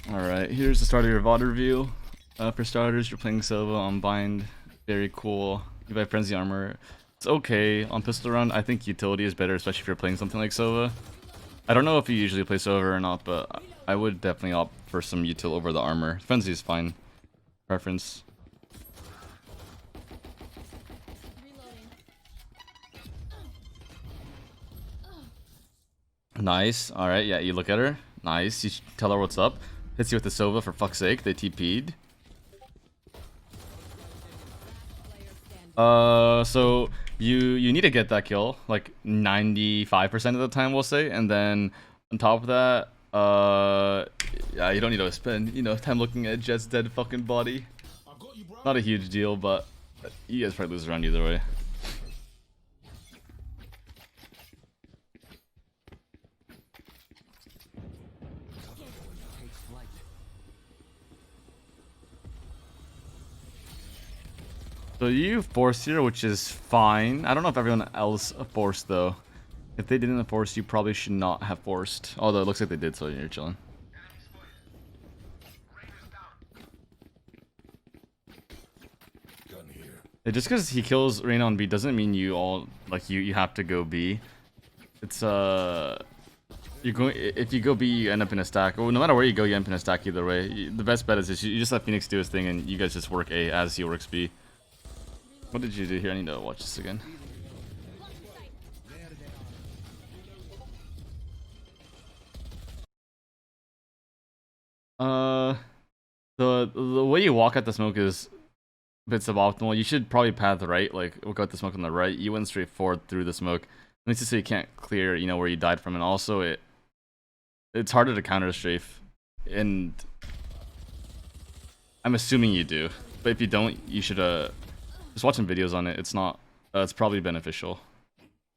Alright, here's the start of your VOD review. For starters, you're playing Sova on Bind. Very cool. You buy Frenzy Armor. It's okay. On Pistol Round, I think Utility is better, especially if you're playing something like Sova. I don't know if you usually play Sova or not, but I would definitely opt for some Util over the Armor. Frenzy is fine. Preference. Nice. Alright, yeah, you look at her. Nice. You tell her what's up. Hits you with the Sova for fuck's sake. They TP'd. So you need to get that kill, like 95% of the time, we'll say, and then on top of that, yeah, you don't need to spend, time looking at Jet's dead fucking body. Not a huge deal, but you guys probably lose around either way. So you force here, which is fine. I don't know if everyone else forced though. If they didn't force, you probably should not have forced. Although it looks like they did, so you're chilling. Just because he kills Reyna on B doesn't mean you all you have to go B. It's you're going, if you go B, you end up in a stack. Well, no matter where you go, you end up in a stack either way. The best bet is you just let Phoenix do his thing and you guys just work A as he works B. What did you do here? I need to watch this again. The way you walk at the smoke is a bit suboptimal. You should probably path right, like look out the smoke on the right. You went straight forward through the smoke. At least so you can't clear, where you died from, and also it's harder to counter strafe. And I'm assuming you do, but if you don't, you should just watch some videos on it. It's not. It's probably beneficial.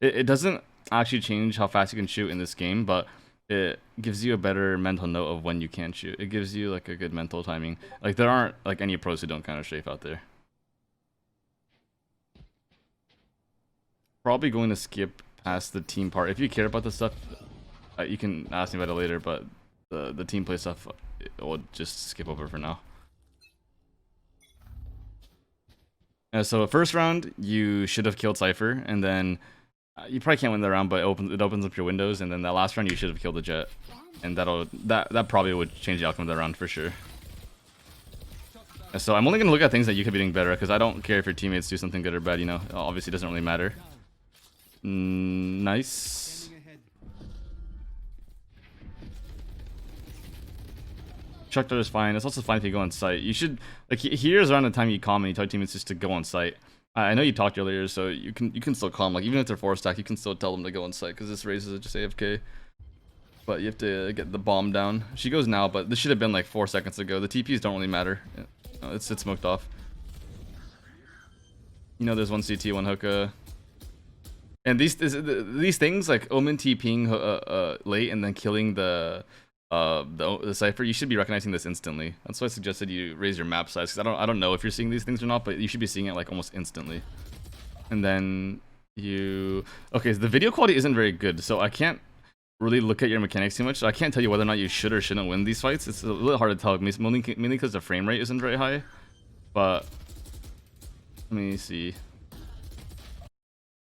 It doesn't actually change how fast you can shoot in this game, but it gives you a better mental note of when you can shoot. It gives you like a good mental timing. Like there aren't like any pros who don't counter strafe out there. Probably going to skip past the team part. If you care about this stuff, you can ask me about it later. But the team play stuff, we'll just skip over for now. So first round, you should have killed Cypher, and then you probably can't win the round, but it opens up your windows, and then that last round you should have killed the Jet, and that probably would change the outcome of the round for sure. So I'm only gonna look at things that you could be doing better, because I don't care if your teammates do something good or bad. Obviously it doesn't really matter. Nice. Chuck dart is fine. It's also fine if you go on site. You should, like, here's around the time you calm and you tell teammates just to go on site. I know you talked earlier, so you can still calm. Like, even if they're 4-stack, you can still tell them to go on site, because this raises it just AFK. But you have to get the bomb down. She goes now, but this should have been like 4 seconds ago. The TPs don't really matter. It's smoked off. There's one CT, one hookah. And these things, like Omen TPing late and then killing the Cypher, you should be recognizing this instantly. That's why I suggested you raise your map size, because I don't know if you're seeing these things or not, but you should be seeing it like almost instantly. And then okay, so the video quality isn't very good, so I can't really look at your mechanics too much. So I can't tell you whether or not you should or shouldn't win these fights. It's a little hard to tell, mainly because the frame rate isn't very high. But let me see.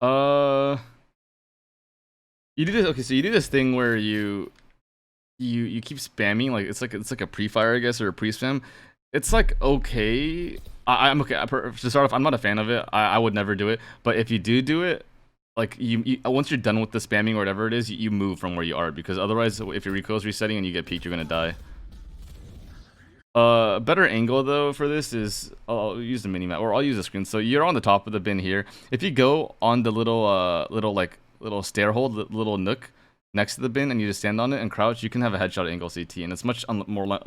You do this. Okay, so you do this thing where you keep spamming, like it's like a pre-fire, I guess, or a pre-spam. It's like okay. I'm okay. To start off, I'm not a fan of it. I would never do it. But if you do it, like you once you're done with the spamming or whatever it is, you move from where you are, because otherwise, if your recoil is resetting and you get peeked, you're gonna die. Better angle though for this is I'll use the mini map, or I'll use the screen. So you're on the top of the bin here. If you go on the little stair hold, the little nook next to the bin, and you just stand on it and crouch, you can have a headshot angle CT, and it's much more.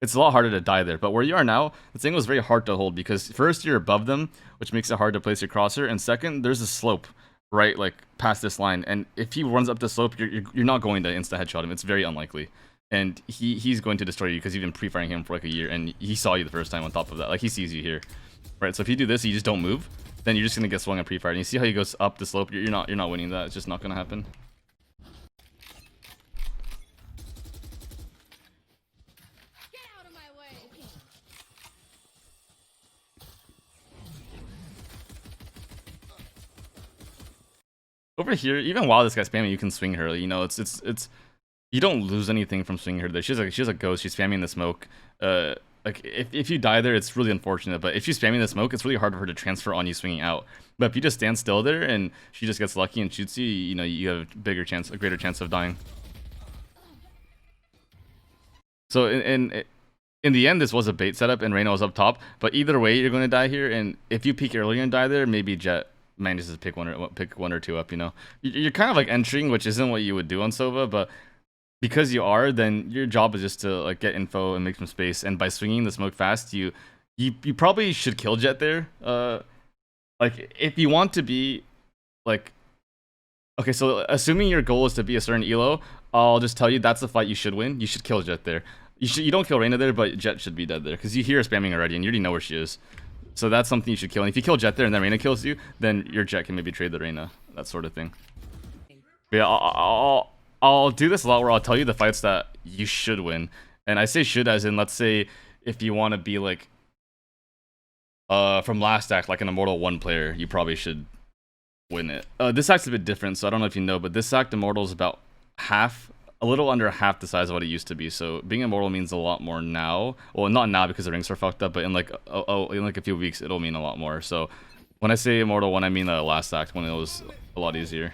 It's a lot harder to die there. But where you are now, this angle is very hard to hold, because first you're above them, which makes it hard to place your crosshair, and second there's a slope right like past this line, and if he runs up the slope, you're not going to insta headshot him. It's very unlikely. And he's going to destroy you, because you've been pre-firing him for like a year, and he saw you the first time on top of that. Like, he sees you here, right? So if you do this, you just don't move, then you're just gonna get swung and pre-fired. And you see how he goes up the slope? You're not winning that. It's just not gonna happen. Over here, even while this guy's spamming, you can swing her. You know, it's you don't lose anything from swinging her there. She's a ghost. She's spamming the smoke. Like if you die there, it's really unfortunate. But if she's spamming the smoke, it's really hard for her to transfer on you swinging out. But if you just stand still there and she just gets lucky and shoots you, you know, you have a greater chance of dying. So in the end, this was a bait setup and Reyna was up top. But either way, you're going to die here. And if you peek earlier and die there, maybe Jett manages to pick one or two up. You know, you're kind of like entering, which isn't what you would do on Sova, but because you are, then your job is just to like get info and make some space. And by swinging the smoke fast, you probably should kill Jett there. Like if you want to be like, okay, so assuming your goal is to be a certain elo, I'll just tell you that's the fight you should win. You should kill Jett there. You don't kill Reyna there, but Jett should be dead there because you hear her spamming already and you already know where she is. So that's something you should kill. And if you kill Jett there and then Reyna kills you, then your Jett can maybe trade the Reyna, that sort of thing. But yeah, I'll do this a lot where I'll tell you the fights that you should win. And I say should as in, let's say, if you want to be like, from last act, like an Immortal 1 player, you probably should win it. This act's a bit different, so I don't know if you know, but this act Immortal is about a little under half the size of what it used to be. So being Immortal means a lot more now. Well, not now because the ranks are fucked up, but in like a few weeks, it'll mean a lot more. So when I say Immortal 1, I mean the last act when it was a lot easier.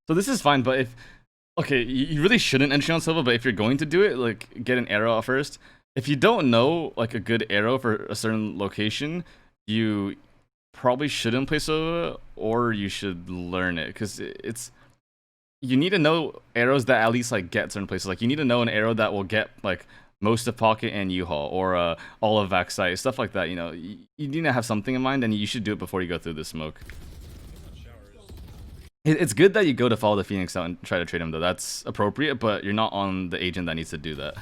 So this is fine, but if... Okay, you really shouldn't entry on Silva, but if you're going to do it, like, get an arrow out first. If you don't know, like, a good arrow for a certain location, you probably shouldn't play Silva, or you should learn it, because it's... You need to know arrows that at least, like, get certain places. Like, you need to know an arrow that will get, like, most of Pocket and U-Haul, or all of Vaxite, stuff like that, you know. You need to have something in mind, and you should do it before you go through the smoke. It's good that you go to follow the Phoenix out and try to trade him, though. That's appropriate, but you're not on the agent that needs to do that.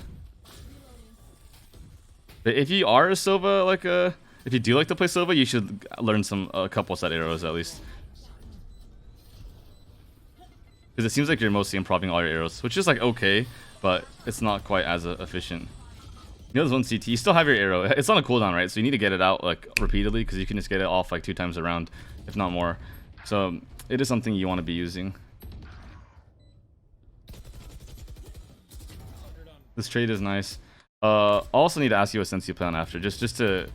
But if you are a Sova, like if you do like to play Sova, you should learn a couple set arrows at least. Because it seems like you're mostly improving all your arrows, which is like okay, but it's not quite as efficient. You know, there's one CT. You still have your arrow. It's on a cooldown, right? So you need to get it out like repeatedly, because you can just get it off like 2 times a round, if not more. So it is something you want to be using. This trade is nice. I'll also need to ask you what sense you play on after, just to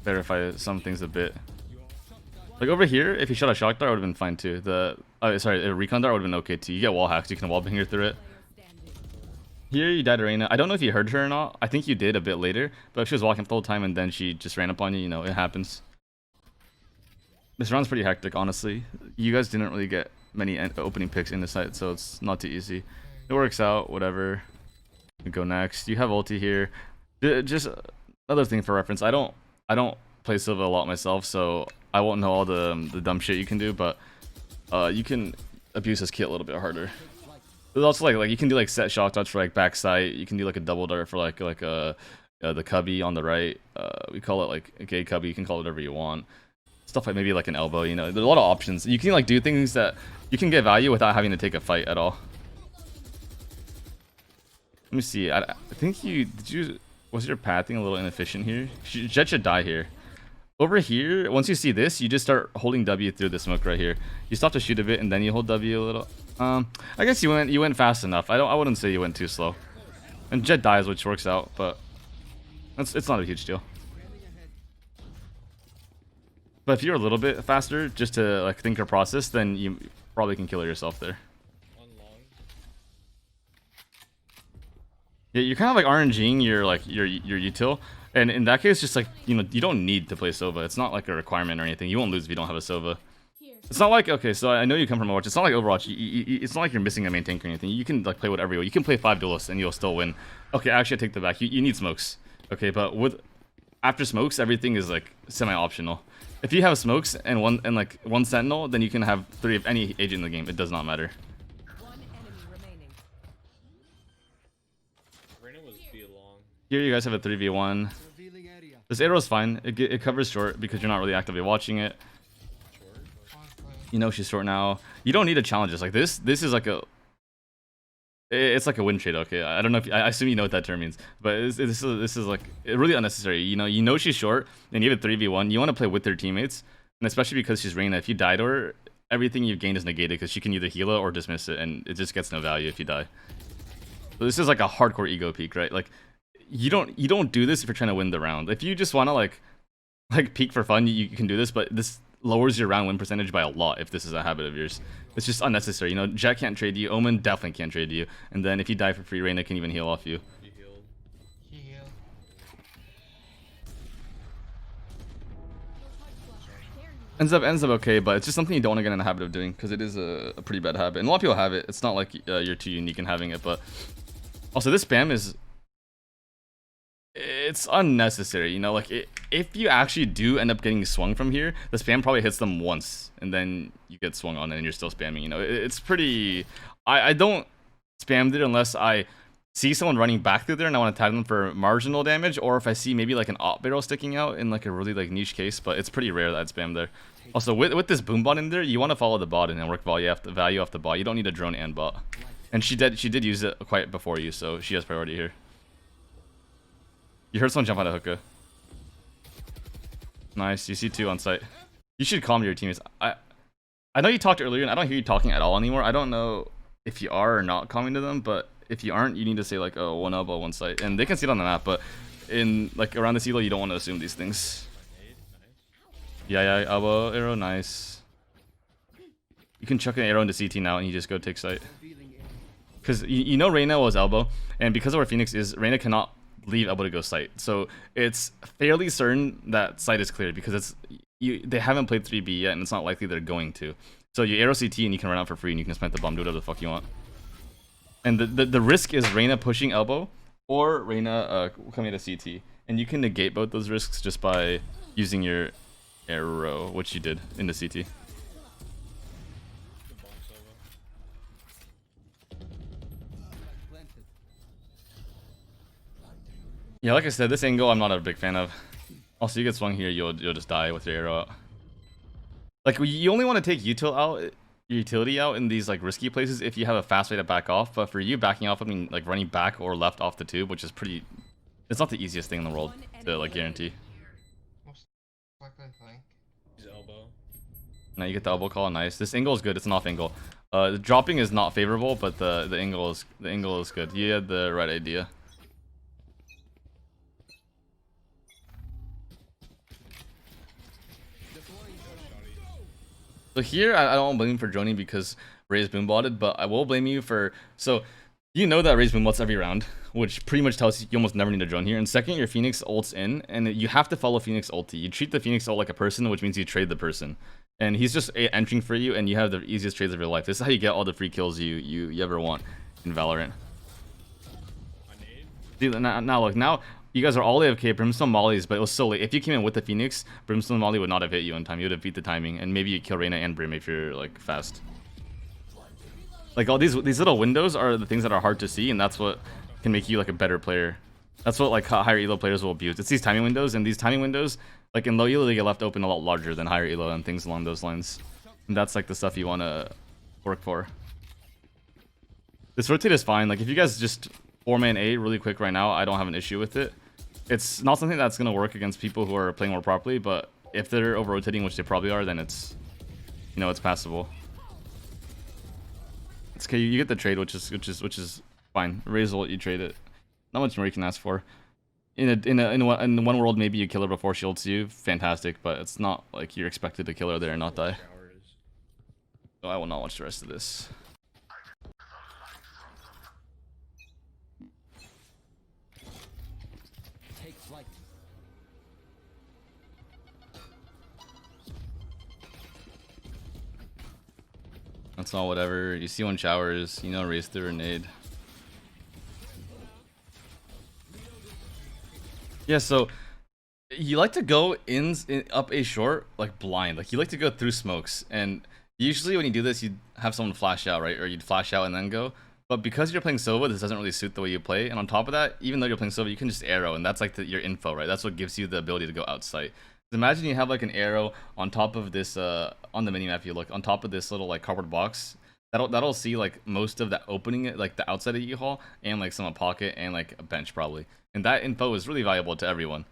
verify some things a bit. Like over here, if you shot a shock dart, I would have been fine too. Sorry, a recon dart would have been okay too. You get wall hacks, you can wall banger through it. Here you died Arena. I don't know if you heard her or not. I think you did a bit later, but if she was walking the whole time and then she just ran up on you, you know, it happens. This round's pretty hectic, honestly. You guys didn't really get many opening picks in the site, so it's not too easy. It works out, whatever. We go next. You have ulti here. Just another thing for reference. I don't play Silva a lot myself, so I won't know all the dumb shit you can do, but you can abuse his kit a little bit harder. There's also like you can do like set shock darts for like backside. You can do like a double dart for like the cubby on the right. We call it like a gay cubby. You can call it whatever you want. Stuff like maybe like an elbow, you know. There's a lot of options. You can like do things that you can get value without having to take a fight at all. Let me see. I think was your pathing a little inefficient here? Jett should die here. Over here, once you see this, you just start holding W through the smoke right here. You stop to shoot a bit and then you hold W a little. I guess you went fast enough. I wouldn't say you went too slow. And Jett dies, which works out, but it's not a huge deal. But if you're a little bit faster, just to like think or process, then you probably can kill yourself there. Yeah, you're kind of like RNGing your util, and in that case, just like you know, you don't need to play Sova. It's not like a requirement or anything. You won't lose if you don't have a Sova. It's not like okay, so I know you come from Overwatch. It's not like Overwatch. It's not like you're missing a main tank or anything. You can like play whatever you want. You can play 5 duelists and you'll still win. Okay, actually, I take the back. You need smokes. Okay, but after smokes, everything is like semi-optional. If you have smokes and one sentinel, then you can have 3 of any agent in the game. It does not matter. Here you guys have a 3v1. This arrow is fine. It covers short because you're not really actively watching it. You know she's short now. You don't need to challenge this. Like this is like a It's like a win trade, okay? I don't know if I assume you know what that term means, but this is like really unnecessary. You know she's short, and you have a 3v1. You want to play with her teammates, and especially because she's Reyna. If you die to her, everything you've gained is negated because she can either heal it or dismiss it, and it just gets no value if you die. So this is like a hardcore ego peak, right? Like you don't do this if you're trying to win the round. If you just want to like peak for fun, you can do this, but this lowers your round win percentage by a lot if this is a habit of yours. It's just unnecessary. You know, Jet can't trade you, Omen definitely can't trade you, and then if you die for free, Reyna can even heal off you. He healed. Ends up okay, but it's just something you don't want to get in the habit of doing because it is a pretty bad habit. And a lot of people have it. It's not like you're too unique in having it, but also this spam is it's unnecessary. You know, like if you actually do end up getting swung from here, the spam probably hits them once, and then you get swung on, and you're still spamming. You know, it's pretty. I don't spam it unless I see someone running back through there and I want to tag them for marginal damage, or if I see maybe like an op barrel sticking out in like a really like niche case, but it's pretty rare that I'd spam there. Also, with this boom bot in there, you want to follow the bot and then work value off the bot. You don't need a drone and bot. And she did use it quite before you, so she has priority here. You heard someone jump out of hookah. Nice, you see two on site. You should calm your teammates. I know you talked earlier and I don't hear you talking at all anymore. I don't know if you are or not calming to them, but if you aren't, you need to say like, oh, one elbow, one site. And they can see it on the map, but in like around this elo, you don't want to assume these things. Yeah, elbow, arrow, nice. You can chuck an arrow into CT now and you just go take site. Because you know Reyna was elbow, and because of where Phoenix is, Reyna cannot leave elbow to go site. So it's fairly certain that site is cleared because they haven't played 3B yet and it's not likely they're going to. So you arrow CT and you can run out for free and you can plant the bomb, do whatever the fuck you want. And the risk is Reyna pushing elbow or Reyna coming to CT. And you can negate both those risks just by using your arrow, which you did in the CT. Yeah, like I said, this angle I'm not a big fan of. Also, you get swung here, you'll just die with your arrow out. Like, you only want to take your utility out in these like risky places if you have a fast way to back off. But for you, backing off, I mean like running back or left off the tube, which is pretty. It's not the easiest thing in the world to like guarantee. His elbow. Now you get the elbow call, nice. This angle is good. It's an off angle. The dropping is not favorable, but the angle is good. You had the right idea. So here, I don't blame you for droning because Ray's boom botted, but I will blame you for... So, you know that Ray's boom bots every round, which pretty much tells you you almost never need to drone here. And second, your Phoenix ult's in, and you have to follow Phoenix ulti. You treat the Phoenix ult like a person, which means you trade the person. And he's just entering for you, and you have the easiest trades of your life. This is how you get all the free kills you ever want in Valorant. See, now look, now... You guys are all AFK, Brimstone mollies, but it was so late. If you came in with the Phoenix, Brimstone molly would not have hit you in time. You would have beat the timing, and maybe you kill Reyna and Brim if you're like fast. Like all these little windows are the things that are hard to see, and that's what can make you like a better player. That's what like higher elo players will abuse. It's these timing windows, and these timing windows, like in low elo, they get left open a lot larger than higher elo and things along those lines. And that's like the stuff you want to work for. This rotate is fine. Like if you guys just 4-man A really quick right now, I don't have an issue with it. It's not something that's going to work against people who are playing more properly, but if they're over-rotating, which they probably are, then it's, you know, it's passable. It's okay, you get the trade, which is fine. Raise ult, you trade it. Not much more you can ask for. In one world, maybe you kill her before she ults you, fantastic, but it's not like you're expected to kill her there and not die. So I will not watch the rest of this. That's all whatever. You see one showers, you know, race through a nade. Yeah, so you like to go up a short like blind. Like you like to go through smokes, and usually when you do this, you'd have someone flash out, right? Or you'd flash out and then go. But because you're playing Sova, this doesn't really suit the way you play. And on top of that, even though you're playing Sova, you can just arrow, and that's like your info, right? That's what gives you the ability to go outside. Imagine you have like an arrow on top of this on the minimap. You look on top of this little like cardboard box. That'll see like most of the opening, like the outside of U-Haul, and like some pocket and like a bench probably. And that info is really valuable to everyone.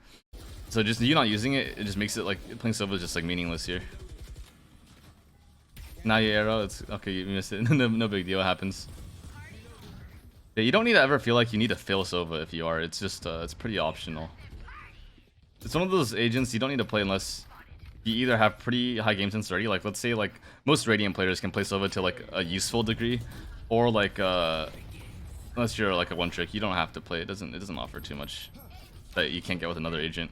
So just you not using it, it just makes it like playing Sova is just like meaningless here. Now your arrow, it's okay. You missed it. No big deal. It happens. Yeah, you don't need to ever feel like you need to fail Sova if you are. It's just it's pretty optional. It's one of those agents you don't need to play unless you either have pretty high game sense already. Like let's say like most Radiant players can play Sova to like a useful degree, or like unless you're like a one trick, you don't have to play. It doesn't offer too much that you can't get with another agent.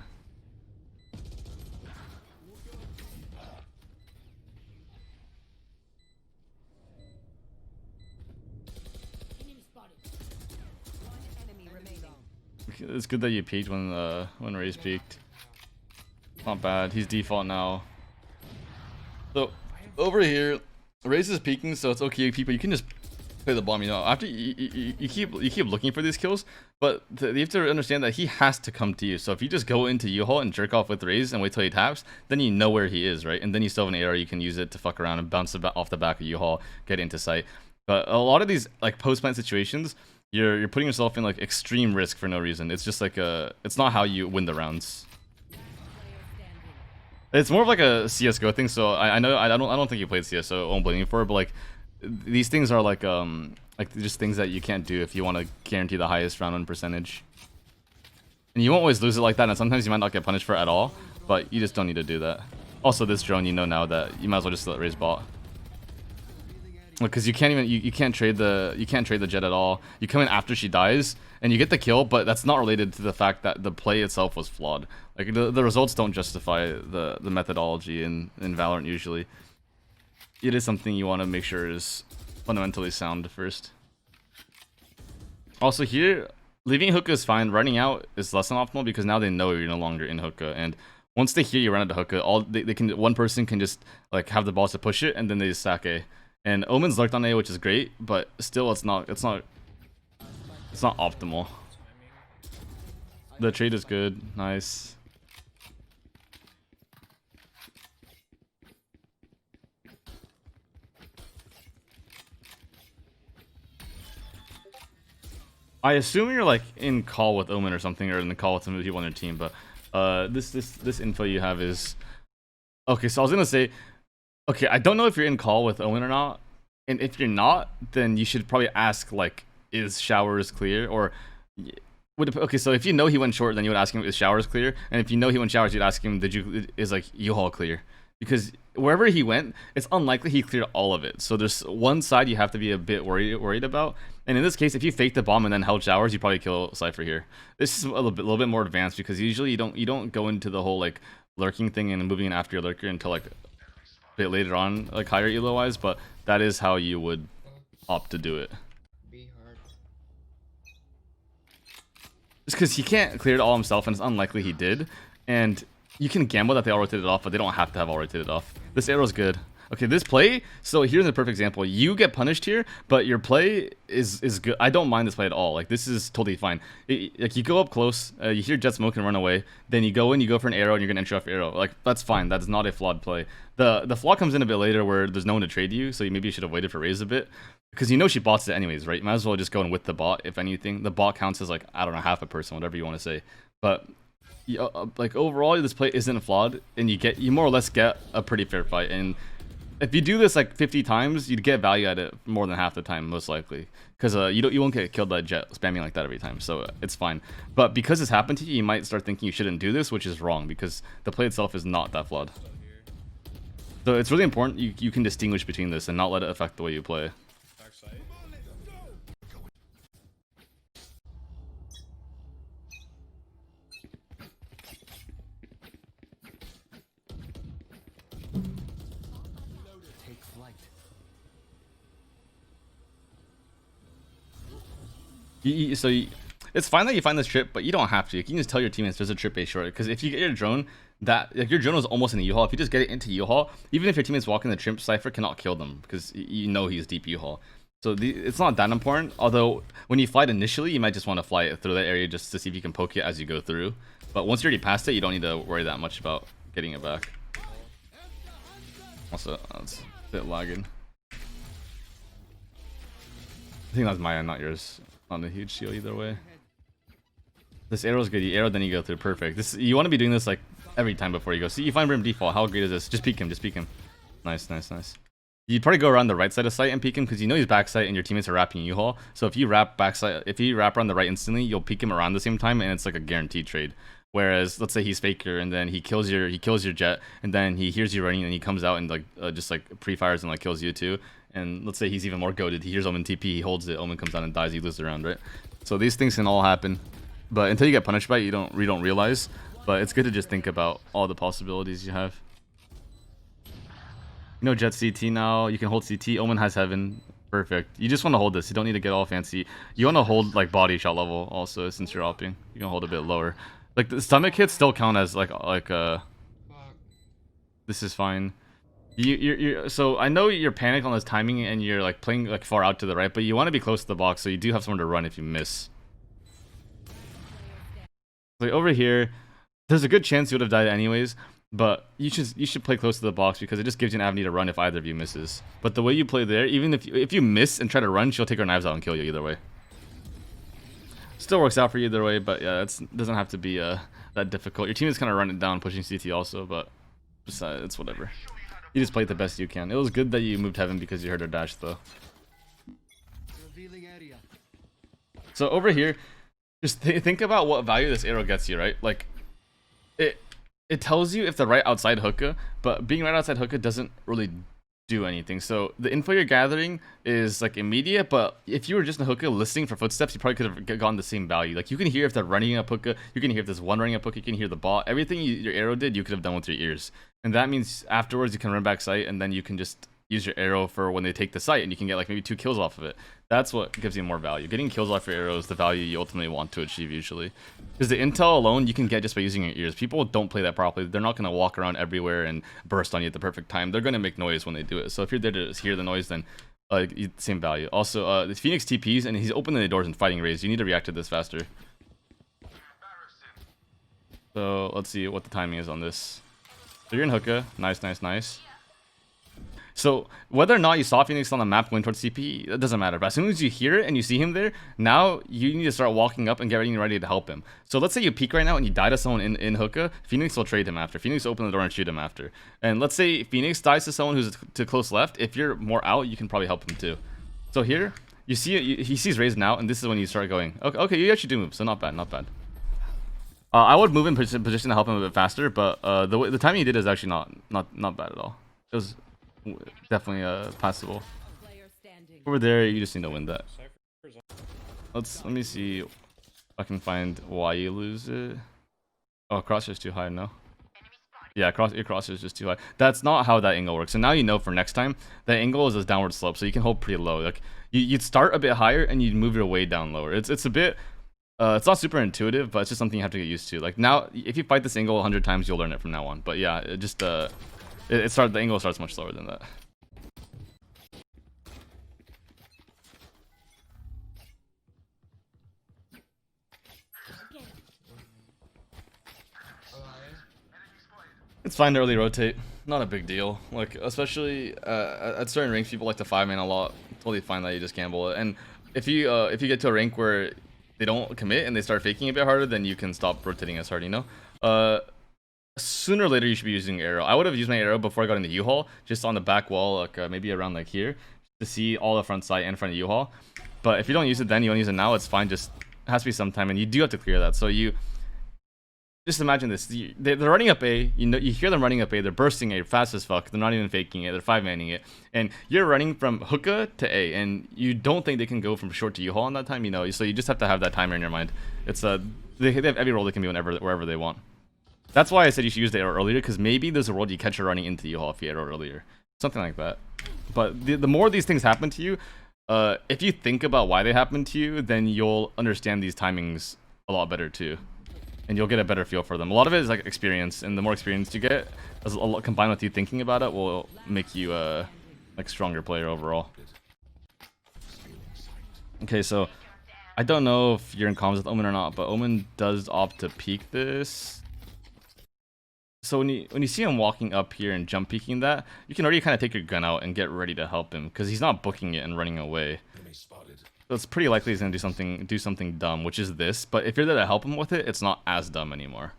It's good that you peeked when Ray's peeked. Not bad. He's default now. So over here, Ray's is peeking, so it's okay, people. You can just play the bomb. You know, after you keep looking for these kills, but you have to understand that he has to come to you. So if you just go into U-Haul and jerk off with Ray's and wait till he taps, then you know where he is, right? And then you still have an AR. You can use it to fuck around and bounce off the back of U-Haul, get into sight. But a lot of these like post-plant situations, you're putting yourself in like extreme risk for no reason. It's just like it's not how you win the rounds. It's more of like a CS:GO thing. So I know I don't think you played CS, so I won't blame you for it. But like these things are like just things that you can't do if you want to guarantee the highest round win percentage. And you won't always lose it like that. And sometimes you might not get punished for it at all. But you just don't need to do that. Also, this drone, you know now that you might as well just let Raze bot. Because you can't even you can't trade the jet at all. You come in after she dies and you get the kill, but that's not related to the fact that the play itself was flawed. Like the results don't justify the methodology in Valorant usually. It is something you want to make sure is fundamentally sound first. Also here, leaving hookah is fine. Running out is less than optimal because now they know you're no longer in hookah, and once they hear you run out of hookah, they can one person can just like have the balls to push it and then they just sack A. And Omen's lurked on A, which is great, but still it's not optimal. The trade is good, nice. I assume you're like in call with Omen or something, or in the call with some of the people on your team, but this info you have is okay. So I was gonna say, okay, I don't know if you're in call with Owen or not, and if you're not, then you should probably ask like, is showers clear? Or okay, so if you know he went short, then you would ask him, is showers clear? And if you know he went showers, you'd ask him, is like U-Haul clear? Because wherever he went, it's unlikely he cleared all of it. So there's one side you have to be a bit worried about. And in this case, if you fake the bomb and then held showers, you probably kill Cypher here. This is a little bit more advanced because usually you don't go into the whole like lurking thing and moving in after your lurker until like bit later on, like higher elo wise, but that is how you would opt to do it. It's because he can't clear it all himself, and it's unlikely he did. And you can gamble that they all rotated off, but they don't have to have all rotated off. This arrow's good. Okay, this play, so here's the perfect example. You get punished here, but your play is good. I don't mind this play at all. Like, this is totally fine. Like, you go up close, you hear jet smoke and run away, then you go in, you go for an arrow, and you're gonna entry off arrow. Like, that's fine. That's not a flawed play. The flaw comes in a bit later where there's no one to trade you, so maybe you should have waited for Raze a bit. Because you know she bots it anyways, right? You might as well just go in with the bot, if anything. The bot counts as, like, I don't know, half a person, whatever you want to say. But like, overall, this play isn't flawed, and you more or less get a pretty fair fight. And if you do this like 50 times, you'd get value at it more than half the time, most likely, because you won't get killed by jet spamming like that every time, so it's fine. But because this happened to you, you might start thinking you shouldn't do this, which is wrong because the play itself is not that flawed. So it's really important you can distinguish between this and not let it affect the way you play. It's fine that you find this trip, but you don't have to. You can just tell your teammates there's a trip A short. Because if you get your drone, your drone was almost in the U-Haul. If you just get it into U-Haul, even if your teammates walk in the trimp, Cypher cannot kill them because you know he's deep U-Haul. So it's not that important. Although when you fly it initially, you might just want to fly it through that area just to see if you can poke it as you go through. But once you're already past it, you don't need to worry that much about getting it back. Also, it's a bit lagging. think that's my end, not yours. Not a huge shield either way. This arrow's good. You arrow, then you go through. Perfect. This you want to be doing this like every time before you go. See, you find Brim default. How great is this? Just peek him. Just peek him. Nice, nice, nice. You'd probably go around the right side of site and peek him because you know he's backside and your teammates are wrapping U-Haul. So if you wrap backside, if you wrap around the right instantly, you'll peek him around the same time, and it's like a guaranteed trade. Whereas let's say he's faker and then he kills your jet, and then he hears you running and he comes out and like just like pre-fires and like kills you too. And let's say he's even more goated. He hears Omen TP, he holds it, Omen comes out and dies, you lose the round, right? So these things can all happen, but until you get punished by it, you don't realize. But it's good to just think about all the possibilities you have. You know Jet CT now, you can hold CT, Omen has Heaven, perfect. You just want to hold this, you don't need to get all fancy. You want to hold like body shot level also since you're opping. You can hold a bit lower. Like the stomach hits still count as this is fine. You're so I know you're panicked on this timing and you're like playing like far out to the right, but you want to be close to the box so you do have somewhere to run if you miss. Like over here, there's a good chance you would have died anyways. But you should play close to the box because it just gives you an avenue to run if either of you misses. But the way you play there, even if you miss and try to run, she'll take her knives out and kill you either way. Still works out for you either way, but yeah, it doesn't have to be that difficult. Your team is kind of running down, pushing CT also, but besides, it's whatever. You just play it the best you can. It was good that you moved Heaven because you heard her dash though. So over here, just think about what value this arrow gets you, right? Like, it tells you if the right outside hookah, but being right outside hookah doesn't really do anything. So the info you're gathering is like immediate, but if you were just in hookah listening for footsteps, you probably could have gotten the same value. Like you can hear if they're running up hookah, you can hear if there's one running up hookah, you can hear the bot. Everything your arrow did, you could have done with your ears. And that means afterwards you can run back sight and then you can just use your arrow for when they take the site and you can get like maybe 2 kills off of it. That's what gives you more value. Getting kills off your arrow is the value you ultimately want to achieve usually. Because the intel alone you can get just by using your ears. People don't play that properly. They're not going to walk around everywhere and burst on you at the perfect time. They're going to make noise when they do it. So if you're there to just hear the noise, then same value. Also, the Phoenix TPs and he's opening the doors and fighting Raze. You need to react to this faster. So let's see what the timing is on this. So you're in hookah. Nice, nice, nice. So whether or not you saw Phoenix on the map going towards CP, it doesn't matter. But as soon as you hear it and you see him there, now you need to start walking up and get ready to help him. So let's say you peek right now and you die to someone in hookah, Phoenix will trade him after. Phoenix will open the door and shoot him after. And let's say Phoenix dies to someone who's to close left. If you're more out, you can probably help him too. So here, you see he sees Raze now, and this is when you start going, okay, you actually do move, so not bad, not bad. I would move in position to help him a bit faster, but the timing he did is actually not bad at all. It was definitely passable. Over there, you just need to win that. Let me see if I can find why you lose it. Oh, crosshair's too high, no? Yeah, your crosshair's just too high. That's not how that angle works. So now you know for next time, that angle is a downward slope, so you can hold pretty low. Like you'd start a bit higher and you'd move your way down lower. It's a bit it's not super intuitive, but it's just something you have to get used to. Like now, if you fight this angle 100 times, you'll learn it from now on. But yeah, it just the angle starts much slower than that. It's fine to early rotate, not a big deal. Like especially at certain ranks, people like to 5-man a lot. Totally fine that you just gamble it. And if you get to a rank where they don't commit and they start faking a bit harder, then you can stop rotating as hard. You know. Sooner or later you should be using arrow. I would have used my arrow before I got into U-Haul, just on the back wall, like maybe around like here, to see all the front sight and front of U-Haul. But if you don't use it then, you want to use it now, it's fine. Just it has to be sometime, and you do have to clear that. So you just imagine this: they're running up A. You hear them running up A. They're bursting A fast as fuck. They're not even faking it. They're 5-manning it, and you're running from hookah to A, and you don't think they can go from short to U-Haul in that time. You know, so you just have to have that timer in your mind. It's they have every role they can be wherever they want. That's why I said you should use the arrow earlier, because maybe there's a world you catch her running into U-Haul if you arrow earlier. Something like that. But the more these things happen to you, if you think about why they happen to you, then you'll understand these timings a lot better too. And you'll get a better feel for them. A lot of it is like experience, and the more experience you get, combined with you thinking about it, will make you a stronger player overall. Okay, so I don't know if you're in comms with Omen or not, but Omen does opt to peek this. So when you see him walking up here and jump peeking that, you can already kind of take your gun out and get ready to help him, because he's not booking it and running away. So it's pretty likely he's gonna do something dumb, which is this. But if you're there to help him with it, it's not as dumb anymore.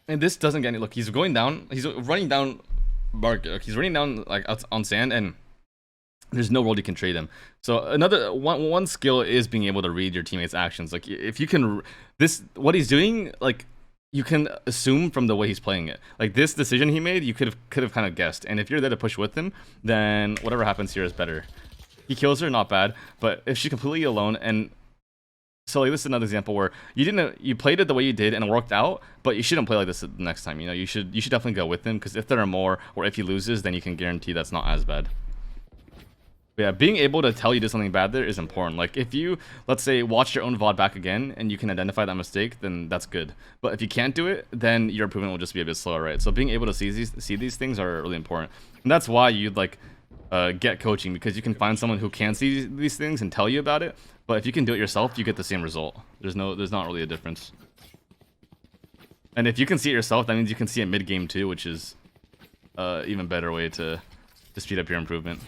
And this doesn't get any look. He's going down. He's running down market. He's running down like out on sand, and there's no world you can trade him. So another one skill is being able to read your teammates' actions. Like if you can, what he's doing, like you can assume from the way he's playing it. Like this decision he made, you could have kind of guessed. And if you're there to push with him, then whatever happens here is better. He kills her, not bad. But if she's completely alone, and so like this is another example where you played it the way you did and it worked out, but you shouldn't play like this the next time. You know, you should definitely go with him, because if there are more, or if he loses, then you can guarantee that's not as bad. But yeah, being able to tell you did something bad there is important. Like if you, let's say, watch your own VOD back again and you can identify that mistake, then that's good. But if you can't do it, then your improvement will just be a bit slower, right? So being able to see these things are really important, and that's why you'd like get coaching, because you can find someone who can see these things and tell you about it. But if you can do it yourself, you get the same result. There's not really a difference. And if you can see it yourself, that means you can see it mid game too, which is even better way to speed up your improvement.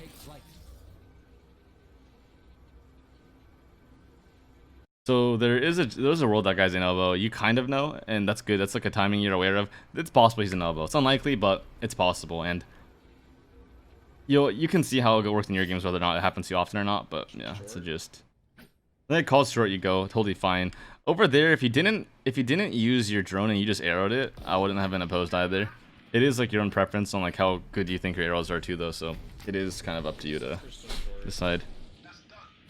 So there's a world that guy's in elbow. You kind of know, and that's good. That's like a timing you're aware of. It's possible he's in elbow. It's unlikely, but it's possible. And you can see how it works in your games, whether or not it happens to you often or not. But yeah, it's a gist. Then it calls short, you go, totally fine. Over there, if you didn't use your drone and you just arrowed it, I wouldn't have been opposed either. It is like your own preference on like how good you think your arrows are too, though. So it is kind of up to you to decide.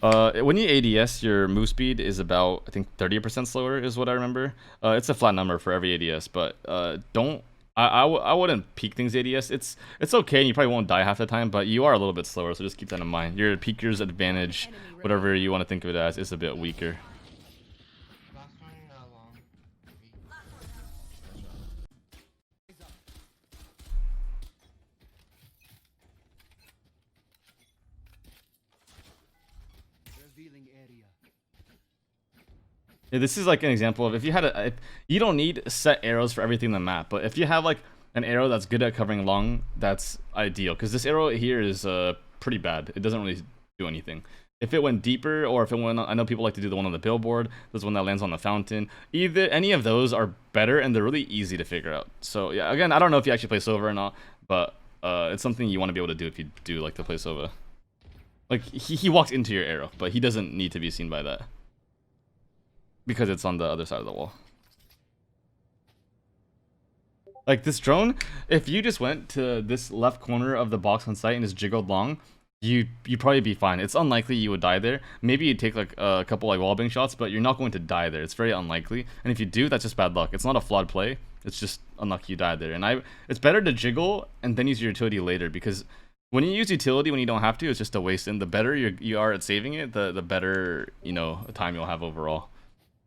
When you ADS, your move speed is about, I think, 30% slower is what I remember. It's a flat number for every ADS, but I wouldn't peak things ADS. It's okay, and you probably won't die half the time, but you are a little bit slower, so just keep that in mind. Your peaker's advantage, whatever you want to think of it as, is a bit weaker. Yeah, this is like an example of if you had you don't need set arrows for everything in the map, but if you have like an arrow that's good at covering long, that's ideal, because this arrow here is pretty bad. It doesn't really do anything. If it went deeper, or if it went, I know people like to do the one on the billboard. There's one that lands on the fountain. Any of those are better, and they're really easy to figure out. So yeah, again, I don't know if you actually play Sova or not, but it's something you want to be able to do if you do like to play Sova. Like he walks into your arrow, but he doesn't need to be seen by that, because it's on the other side of the wall. Like this drone, if you just went to this left corner of the box on site and just jiggled long, you'd probably be fine. It's unlikely you would die there. Maybe you'd take like a couple like wallbang shots, but you're not going to die there. It's very unlikely. And if you do, that's just bad luck. It's not a flawed play. It's just unlucky you died there. And it's better to jiggle and then use your utility later, because when you use utility when you don't have to, it's just a waste. And the better you are at saving it, the better, you know, time you'll have overall.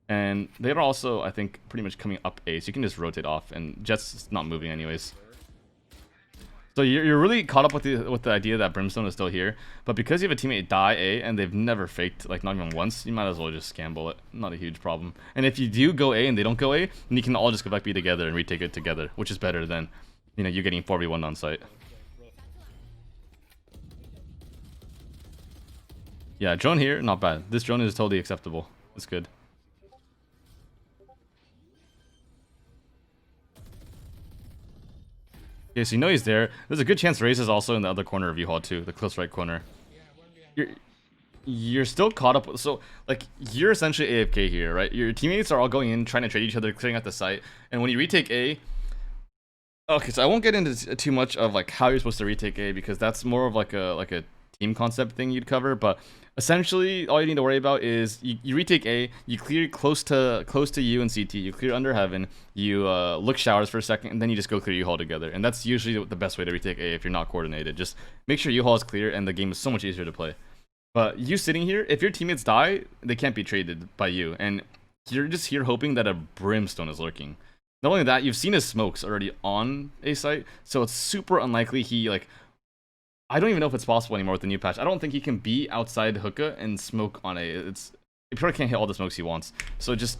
And they're also, I think, pretty much coming up A, so you can just rotate off, and Jet's not moving anyways. So you're really caught up with the idea that Brimstone is still here, but because you have a teammate die A and they've never faked, like not even once, you might as well just scamble it. Not a huge problem. And if you do go A and they don't go A, then you can all just go back B together and retake it together, which is better than, you know, you getting 4v1 on site. Yeah, drone here, not bad. This drone is totally acceptable. It's good. Okay, so you know he's there. There's a good chance Raze is also in the other corner of U-Haul too, the close right corner. You're still caught up with, so like you're essentially AFK here, right? Your teammates are all going in trying to trade each other, clearing out the site, and when you retake A, okay, so I won't get into too much of like how you're supposed to retake A, because that's more of like a team concept thing you'd cover, but essentially all you need to worry about is you retake A, you clear close to U and CT, you clear under heaven, you look showers for a second, and then you just go clear U-Haul together. And that's usually the best way to retake A if you're not coordinated. Just make sure U-Haul is clear and the game is so much easier to play. But you sitting here, if your teammates die, they can't be traded by you, and you're just here hoping that a Brimstone is lurking. Not only that, you've seen his smokes already on A site, so it's super unlikely he like, I don't even know if it's possible anymore with the new patch. I don't think he can be outside hookah and smoke on A. He probably can't hit all the smokes he wants. So just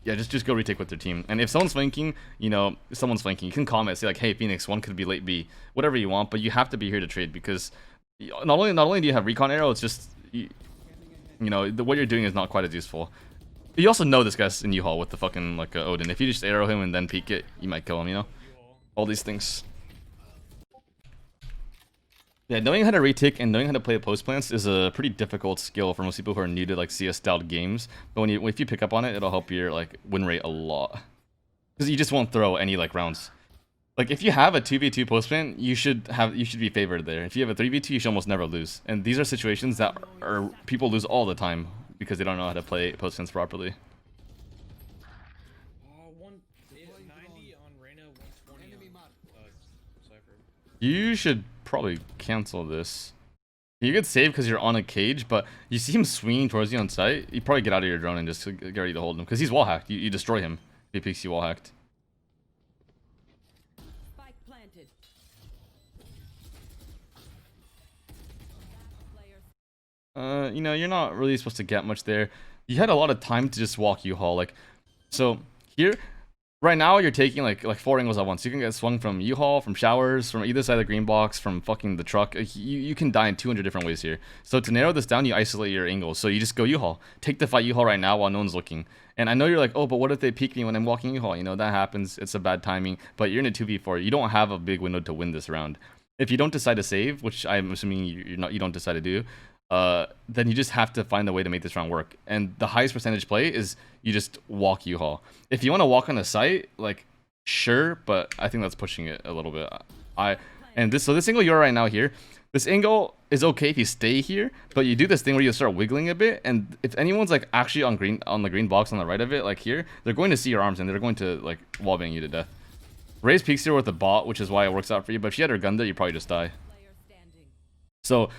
go retake with their team. And if someone's flanking, you know, if someone's flanking, you can comment, say like, hey, Phoenix, one could be late B, whatever you want, but you have to be here to trade, because not only do you have recon arrow, it's just you know, what you're doing is not quite as useful. You also know this guy's in U-Haul with the fucking, like, Odin. If you just arrow him and then peek it, you might kill him, you know? All these things. Yeah, knowing how to retake and knowing how to play post plants is a pretty difficult skill for most people who are new to, like, CS-styled games. But if you pick up on it, it'll help your, like, win rate a lot. Because you just won't throw any, like, rounds. Like, if you have a 2v2 post plant, you should be favored there. If you have a 3v2, you should almost never lose. And these are situations that people lose all the time because they don't know how to play post plants properly. 90 on Reyna, 120 on Cypher. You should probably cancel this. You could save because you're on a cage, but you see him swinging towards you on sight, you probably get out of your drone and just get ready to hold him. Because he's wall hacked. You destroy him if he peeks you wall hacked. You know, you're not really supposed to get much there. You had a lot of time to just walk U-Haul. Like, so here, right now you're taking like 4 angles at once. You can get swung from U-Haul, from showers, from either side of the green box, from fucking the truck. You can die in 200 different ways here. So to narrow this down, you isolate your angles. So you just go U-Haul. Take the fight U-Haul right now while no one's looking. And I know you're like, oh, but what if they peek me when I'm walking U-Haul? You know, that happens. It's a bad timing. But you're in a 2v4. You don't have a big window to win this round. If you don't decide to save, which I'm assuming you don't decide to do, then you just have to find a way to make this round work. And the highest percentage play is you just walk U-Haul. If you want to walk on the site, like, sure, but I think that's pushing it a little bit. So this angle you're right now here, this angle is okay if you stay here, but you do this thing where you start wiggling a bit, and if anyone's like actually on the green box on the right of it, like here, they're going to see your arms and they're going to like wallbang you to death. Raze peeks here with a bot, which is why it works out for you, but if you had her gun there, you'd probably just die. So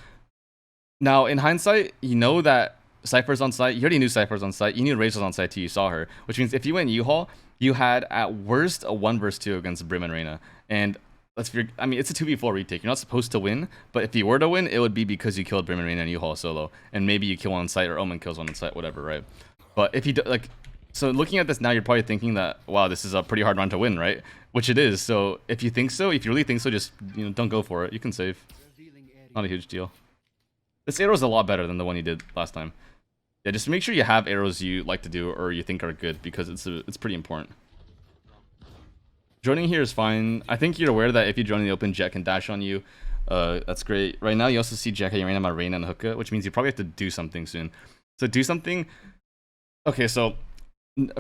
now, in hindsight, you know that Cypher's on site. You already knew Cypher's on site. You knew Raze was on site too. You saw her. Which means if you went U-Haul, you had at worst a 1 vs 2 against Brim and Reyna. And let's figure, I mean, it's a 2v4 retake. You're not supposed to win. But if you were to win, it would be because you killed Brim and Reyna and U-Haul solo. And maybe you kill one on site or Omen kills one on site, whatever, right? But if you do, like, so looking at this now, you're probably thinking that, wow, this is a pretty hard round to win, right? Which it is. So if you think so, if you really think so, just, you know, don't go for it. You can save. Not a huge deal. This arrow is a lot better than the one you did last time. Yeah, just make sure you have arrows you like to do or you think are good, because it's pretty important. Joining here is fine. I think you're aware that if you join in the open, Jet can dash on you. That's great. Right now, you also see Jet getting Reyna, Reyna, and Hookah, which means you probably have to do something soon. So do something. Okay, so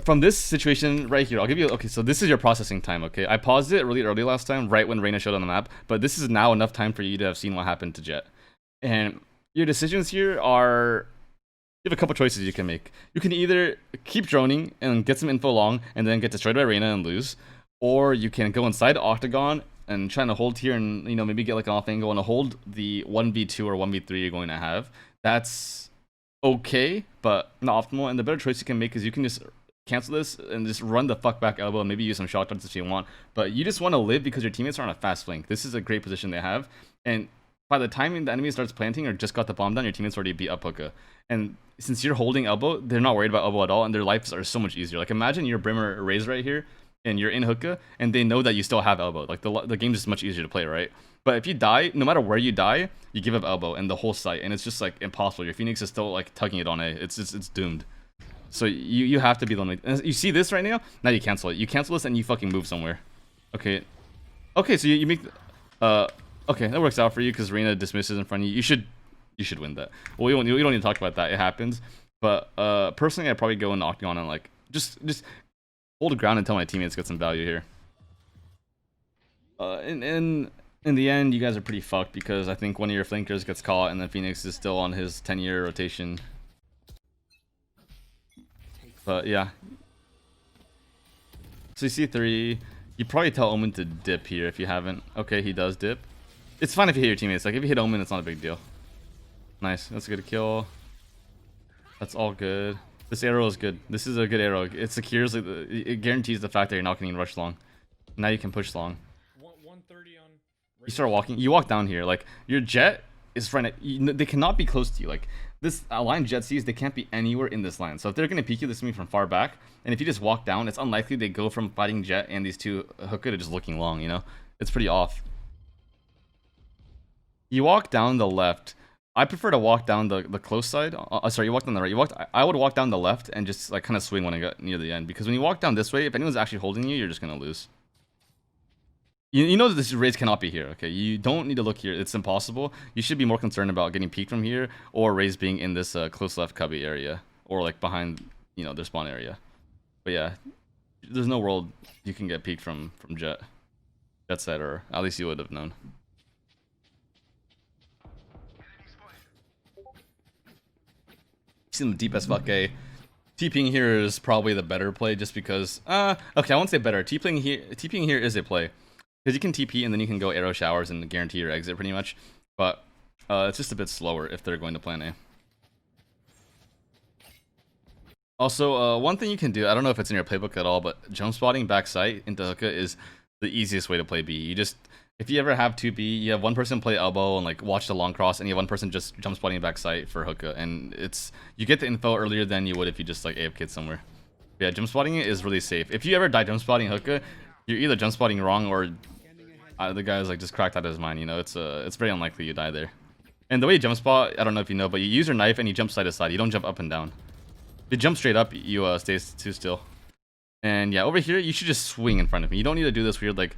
from this situation right here, I'll give you. Okay, so this is your processing time. Okay, I paused it really early last time, right when Reyna showed on the map, but this is now enough time for you to have seen what happened to Jet. And your decisions here are, you have a couple choices you can make. You can either keep droning and get some info long and then get destroyed by Reyna and lose, or you can go inside Octagon and try to hold here and, you know, maybe get like an off angle and hold the 1v2 or 1v3 you're going to have. That's okay, but not optimal. And the better choice you can make is you can just cancel this and just run the fuck back elbow and maybe use some shotguns if you want. But you just want to live because your teammates are on a fast flank. This is a great position they have. And by the time the enemy starts planting or just got the bomb down, your teammates already beat up Hookah. And since you're holding elbow, they're not worried about elbow at all, and their lives are so much easier. Like, imagine you're Brimmer Raze right here, and you're in Hookah, and they know that you still have elbow. Like, the game's just much easier to play, right? But if you die, no matter where you die, you give up elbow and the whole site, and it's just, like, impossible. Your Phoenix is still, like, tugging it on A. It's doomed. So you have to be the only... You see this right now? Now you cancel it. You cancel this, and you fucking move somewhere. Okay. Okay, so you make... Okay, that works out for you because Reyna dismisses in front of you. You should win that. Well, we don't need to talk about that. It happens. But personally, I'd probably go in Octagon and like just hold the ground until my teammates get some value here. In the end, you guys are pretty fucked because I think one of your flankers gets caught and then Phoenix is still on his 10-year rotation. But yeah. So you see 3. You probably tell Omen to dip here if you haven't. Okay, he does dip. It's fine if you hit your teammates. Like, if you hit Omen, it's not a big deal. Nice. That's a good kill. That's all good. This arrow is good. This is a good arrow. It secures, like, it guarantees the fact that you're not getting rushed long. Now you can push long. 130 on... You start walking. You walk down here. Like, your Jet is they cannot be close to you. Like, this line Jet sees, they can't be anywhere in this line. So if they're going to peek you, this is going to be from far back. And if you just walk down, it's unlikely they go from fighting Jet and these two Hookah to just looking long, you know? It's pretty off. You walk down the left. I prefer to walk down the close side. Sorry, you walked on the right. I would walk down the left and just like kind of swing when I got near the end, because when you walk down this way, if anyone's actually holding you, you're just gonna lose. You know that this raise cannot be here. Okay, you don't need to look here. It's impossible. You should be more concerned about getting peeked from here, or raise being in this close left cubby area, or like behind their spawn area. But yeah, there's no world you can get peeked from Jet side, or at least you would have known. Seem deep as fuck. TPing here is probably the better play, just because okay, I won't say better. TPing here is a play, because you can TP and then you can go arrow showers and guarantee your exit pretty much, but it's just a bit slower if they're going to plan A. Also, one thing you can do, I don't know if it's in your playbook at all, but jump spotting backside into hookah is the easiest way to play B. You just, if you ever have 2B, you have one person play elbow and like watch the long cross, and you have one person just jump spotting backside for hookah, and you get the info earlier than you would if you just like AFK'd somewhere. But yeah, jump spotting is really safe. If you ever die jump spotting hookah, you're either jump spotting wrong or the guy's like just cracked out of his mind. It's very unlikely you die there. And the way you jump spot, I don't know if you know, but you use your knife and you jump side to side. You don't jump up and down. If you jump straight up, you stay too still. And yeah, over here you should just swing in front of me. You don't need to do this weird like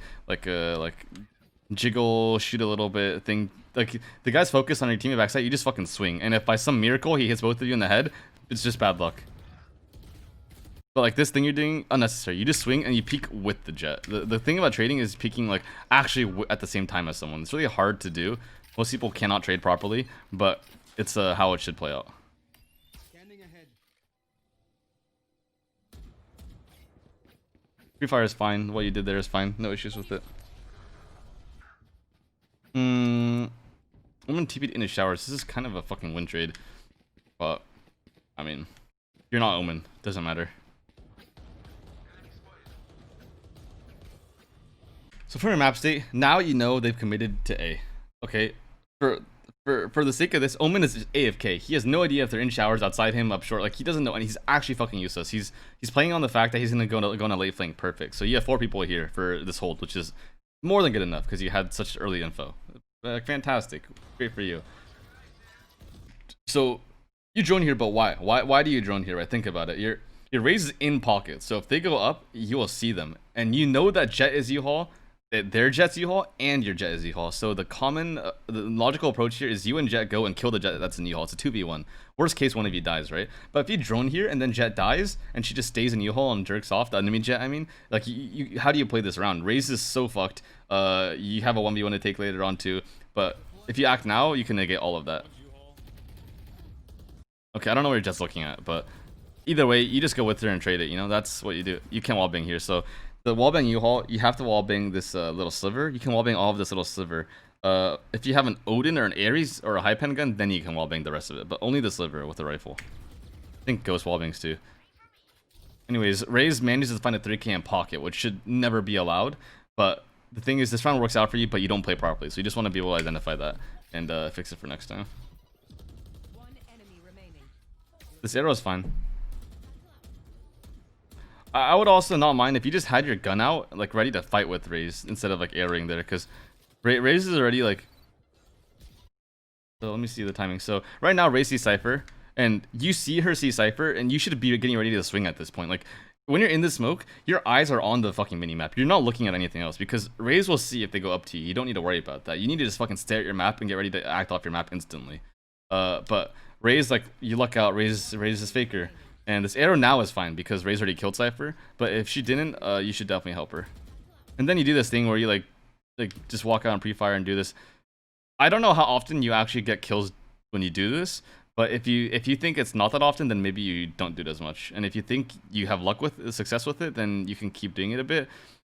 jiggle, shoot a little bit thing. Like, the guy's focused on your teammate backside, you just fucking swing. And if by some miracle he hits both of you in the head, it's just bad luck. But like this thing you're doing, unnecessary. You just swing and you peek with the Jet. The thing about trading is peeking like actually at the same time as someone. It's really hard to do. Most people cannot trade properly, but it's how it should play out. Free fire is fine. What you did there is fine. No issues with it. I'm gonna TP into showers. This is kind of a fucking win trade. But, I mean, you're not Omen. Doesn't matter. So for your map state, now you know they've committed to A. Okay? For the sake of this, Omen is AFK. He has no idea if they're in showers, outside him, up short. Like, he doesn't know, and he's actually fucking useless. He's playing on the fact that he's gonna go on a late flank perfect. So you have 4 people here for this hold, which is more than good enough because you had such early info. Fantastic. Great for you. So you drone here, but why? Why do you drone here? Right? Think about it. Your raise is in pocket. So if they go up, you will see them. And you know that Jet is U-Haul, their Jet's U-Haul, and your Jet is U-Haul. So the logical approach here is you and Jet go and kill the Jet that's in U-Haul. It's a 2v1. Worst case, one of you dies, right? But if you drone here and then Jet dies and she just stays in U-Haul and jerks off the enemy Jet, I mean, like, how do you play this round? Raze is so fucked. You have a 1v1 to take later on too. But if you act now, you can negate all of that. Okay, I don't know what your Jet's looking at, but either way, you just go with her and trade it. That's what you do. You can't wallbang here. So the wallbang U-Haul, you have to wallbang this little sliver. You can wallbang all of this little sliver. If you have an Odin or an Ares or a high pen gun, then you can wallbang the rest of it. But only the sliver with a rifle. I think Ghost wallbangs too. Anyways, Raze manages to find a 3k in pocket, which should never be allowed. But the thing is, this round works out for you, but you don't play properly. So you just want to be able to identify that and fix it for next time. This arrow is fine. I would also not mind if you just had your gun out, like, ready to fight with Raze instead of like arrowing there, because Raze is already like. So let me see the timing. So right now Raze sees Cypher, and you see her see Cypher, and you should be getting ready to swing at this point. Like, when you're in the smoke, your eyes are on the fucking minimap. You're not looking at anything else, because Raze will see if they go up to you. You don't need to worry about that. You need to just fucking stare at your map and get ready to act off your map instantly. But Raze, like, you luck out. Raze is faker. And this arrow now is fine because Raze already killed Cypher. But if she didn't, you should definitely help her. And then you do this thing where you like just walk out and pre-fire and do this. I don't know how often you actually get kills when you do this, but if you think it's not that often, then maybe you don't do it as much. And if you think you have success with it, then you can keep doing it a bit.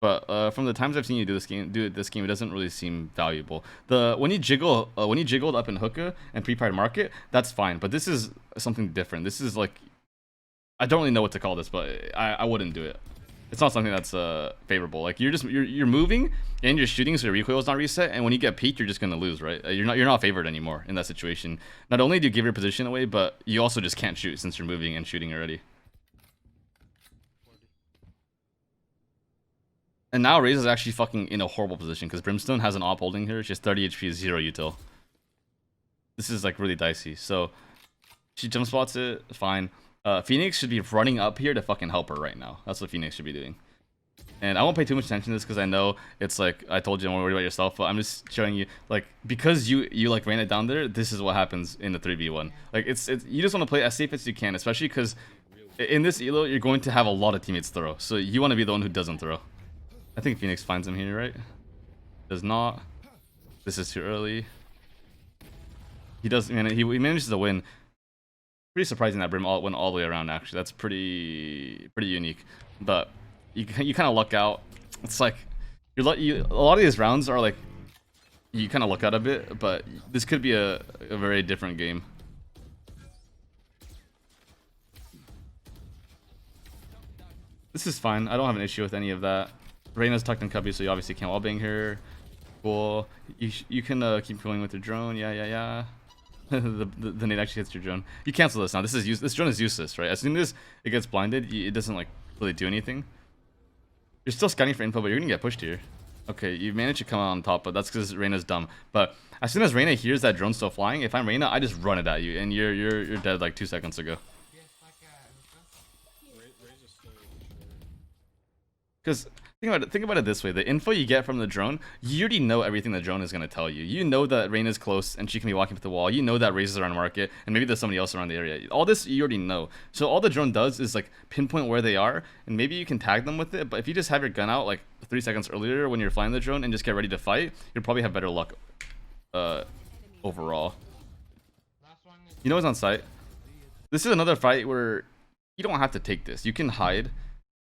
But from the times I've seen you do this game, it doesn't really seem valuable. When you jiggled up in hookah and pre-fired market, that's fine. But this is something different. This is like, I don't really know what to call this, but I wouldn't do it. It's not something that's favorable. Like, you're moving and you're shooting, so your recoil is not reset. And when you get peaked, you're just gonna lose, right? You're not favored anymore in that situation. Not only do you give your position away, but you also just can't shoot since you're moving and shooting already. And now Raze is actually fucking in a horrible position because Brimstone has an op holding here. She has 30 HP, 0 util. This is like really dicey. So she jump spots it, fine. Phoenix should be running up here to fucking help her right now. That's what Phoenix should be doing. And I won't pay too much attention to this because I know it's like I told you don't worry about yourself, but I'm just showing you like because you like ran it down there, this is what happens in the 3v1. Like it's you just want to play as safe as you can, especially because in this elo you're going to have a lot of teammates throw. So you want to be the one who doesn't throw. I think Phoenix finds him here, right? Does not. This is too early. He does, man. He manages to win. Pretty surprising that Brim went all the way around. Actually, that's pretty unique. But you kind of luck out. It's like a lot of these rounds are like you kind of luck out a bit, but this could be a very different game. This is fine. I don't have an issue with any of that. Reyna's tucked in cubby, so you obviously can't wallbang her. Cool. You can keep going with your drone. Yeah. the nade actually hits your drone. You cancel this now. This drone is useless, right? As soon as it gets blinded, it doesn't like really do anything. You're still scanning for info, but you're gonna get pushed here. Okay, you managed to come out on top, but that's because Reyna's dumb. But as soon as Reyna hears that drone still flying, if I'm Reyna, I just run it at you, and you're dead like 2 seconds ago. Because think about it this way: the info you get from the drone, you already know everything the drone is gonna tell you. You know that Reyna's close and she can be walking up the wall. You know that Razors are on market, and maybe there's somebody else around the area. All this you already know. So all the drone does is like pinpoint where they are, and maybe you can tag them with it. But if you just have your gun out like 3 seconds earlier when you're flying the drone and just get ready to fight, you'll probably have better luck overall. You know what's on site? This is another fight where you don't have to take this. You can hide.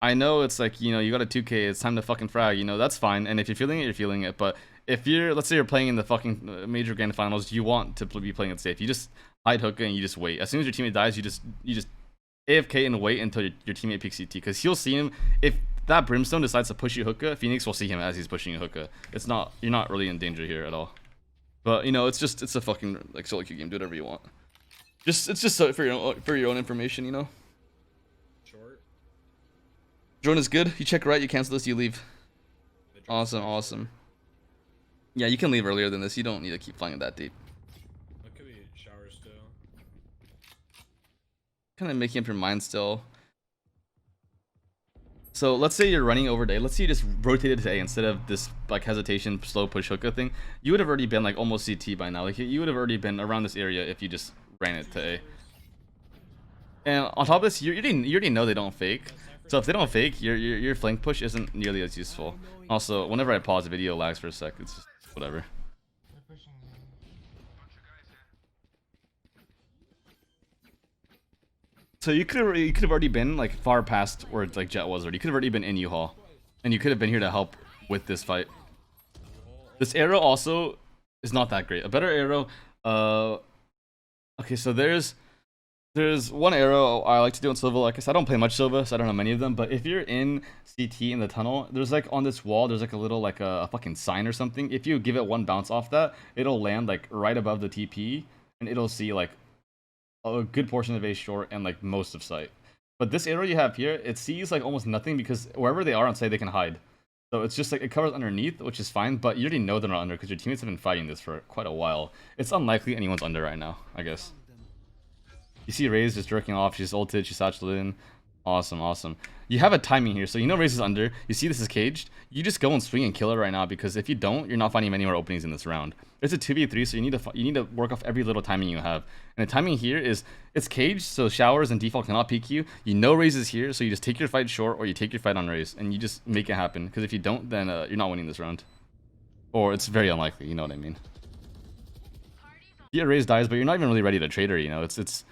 I know it's like, you know, you got a 2K, it's time to fucking frag, you know, that's fine. And if you're feeling it, you're feeling it. But if you're, let's say you're playing in the fucking major grand finals, you want to be playing it safe. You just hide hookah and you just wait. As soon as your teammate dies, you just AFK and wait until your teammate picks CT. Because he'll see him. If that Brimstone decides to push you hookah, Phoenix will see him as he's pushing you hookah. It's not, you're not really in danger here at all. But, you know, it's a fucking, like, solo queue game. Do whatever you want. It's just so for your own information, you know? Drone is good. You check right, you cancel this, you leave. Awesome. Yeah, you can leave earlier than this. You don't need to keep flying it that deep. That could be showers still. Kind of making up your mind still. So let's say you're running over to A. Let's say you just rotated to A instead of this like hesitation, slow push hookah thing. You would have already been like almost CT by now. Like you would have already been around this area if you just ran it to A. And on top of this, you already know they don't fake. So if they don't fake, your flank push isn't nearly as useful. Also, whenever I pause the video, it lags for a sec. It's just whatever. So you could have already been like far past where like Jet was already. You could have already been in U-Haul, and you could have been here to help with this fight. This arrow also is not that great. A better arrow. Okay, so there's one arrow I like to do on Silva. Like I said, I don't play much Silva, so I don't know many of them. But if you're in CT in the tunnel, there's like on this wall, there's like a little like a fucking sign or something. If you give it one bounce off that, it'll land like right above the TP, and it'll see like a good portion of A short and like most of site. But this arrow you have here, it sees like almost nothing because wherever they are on site, they can hide. So it's just like it covers underneath, which is fine. But you already know they're not under because your teammates have been fighting this for quite a while. It's unlikely anyone's under right now, I guess. You see Raze just jerking off. She's ulted. She's satcheled in. Awesome. You have a timing here, so you know Raze is under. You see this is caged. You just go and swing and kill it right now because if you don't, you're not finding many more openings in this round. It's a 2v3, so you need to work off every little timing you have. And the timing here is it's caged, so showers and default cannot peek you. You know Raze is here, so you just take your fight short or you take your fight on Raze, and you just make it happen. Because if you don't, then you're not winning this round, or it's very unlikely. You know what I mean? Yeah, Raze dies, but you're not even really ready to trade her. You know, it's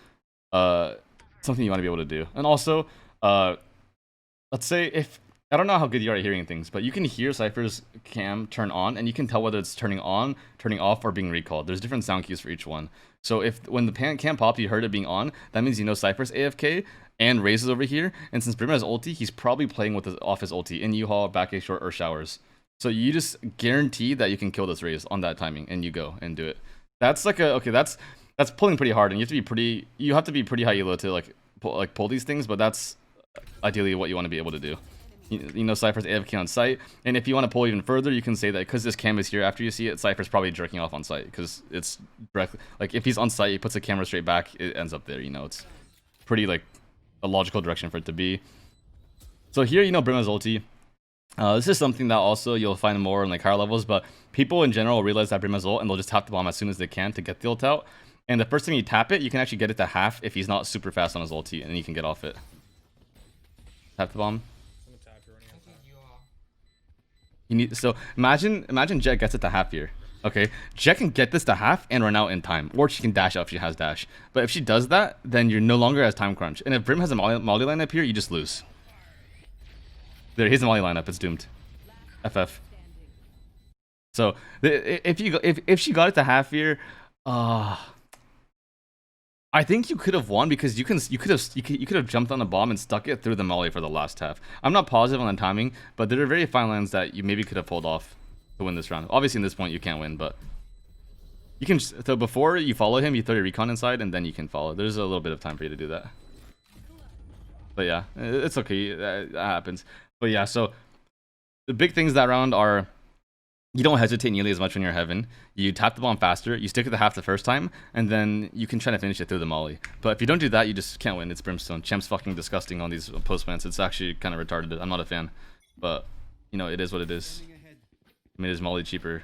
something you want to be able to do. And also, let's say if I don't know how good you are at hearing things, but you can hear Cypher's cam turn on, and you can tell whether it's turning on, turning off, or being recalled. There's different sound cues for each one. So when the cam popped, you heard it being on, that means you know Cypher's AFK and Raze is over here. And since Brimmer has ulti, he's probably playing with off his ulti in U-Haul, back A short, or showers. So you just guarantee that you can kill this Raze on that timing, and you go and do it. That's like that's pulling pretty hard, and you have to be pretty high elo to like pull these things, but that's ideally what you want to be able to do. You know, Cypher's AFK on site, and if you want to pull even further, you can say that because this cam is here after you see it, Cypher's probably jerking off on site because it's directly like if he's on site, he puts the camera straight back, it ends up there. You know, it's pretty like a logical direction for it to be. So here, you know, Brim has ulti. This is something that also you'll find more in like higher levels, but people in general realize that Brim has ult and they'll just tap the bomb as soon as they can to get the ult out. And the first time you tap it, you can actually get it to half if he's not super fast on his ulti, and then you can get off it. Tap the bomb. You need, so imagine Jet gets it to half here. Okay, Jet can get this to half and run out in time, or she can dash out if she has dash. But if she does that, then you're no longer as time crunch. And if Brim has a molly lineup here, you just lose. There, here's the molly lineup. It's doomed. FF. So if she got it to half here, I think you could have won because you could have jumped on the bomb and stuck it through the molly for the last half. I'm not positive on the timing, but there are very fine lines that you maybe could have pulled off to win this round. Obviously, in this point, you can't win, but you can. So before you follow him, you throw your recon inside, and then you can follow. There's a little bit of time for you to do that. But yeah, it's okay. That happens. But yeah, so the big things that round are you don't hesitate nearly as much when you're heaven. You tap the bomb faster, you stick to the half the first time, and then you can try to finish it through the molly. But if you don't do that, you just can't win. It's Brimstone. Champ's fucking disgusting on these post plants. It's actually kind of retarded. I'm not a fan. But, you know, it is what it is. Made his molly cheaper.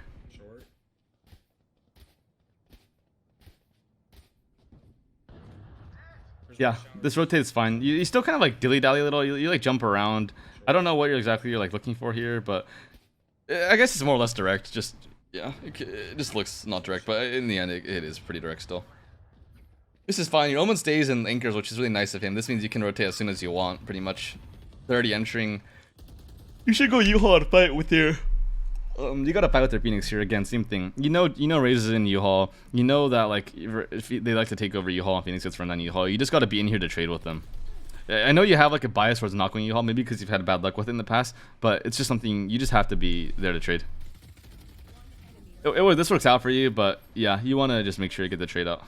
Yeah, this rotate is fine. You still kind of like dilly-dally a little. You like jump around. I don't know what you're like looking for here, but I guess it's more or less direct. Just, yeah, it just looks not direct, but in the end, it is pretty direct still. This is fine. Your Omen stays and anchors, which is really nice of him. This means you can rotate as soon as you want, pretty much. They're already entering. You should go U-Haul and fight with your... you gotta fight with their Phoenix here again. Same thing. You know, Raze is in U-Haul. You know that like if they like to take over U-Haul and Phoenix gets run on U-Haul. You just gotta be in here to trade with them. I know you have like a bias towards not going U-Haul, maybe because you've had bad luck with it in the past, but it's just something you just have to be there to trade. This works out for you, but yeah, you want to just make sure you get the trade out.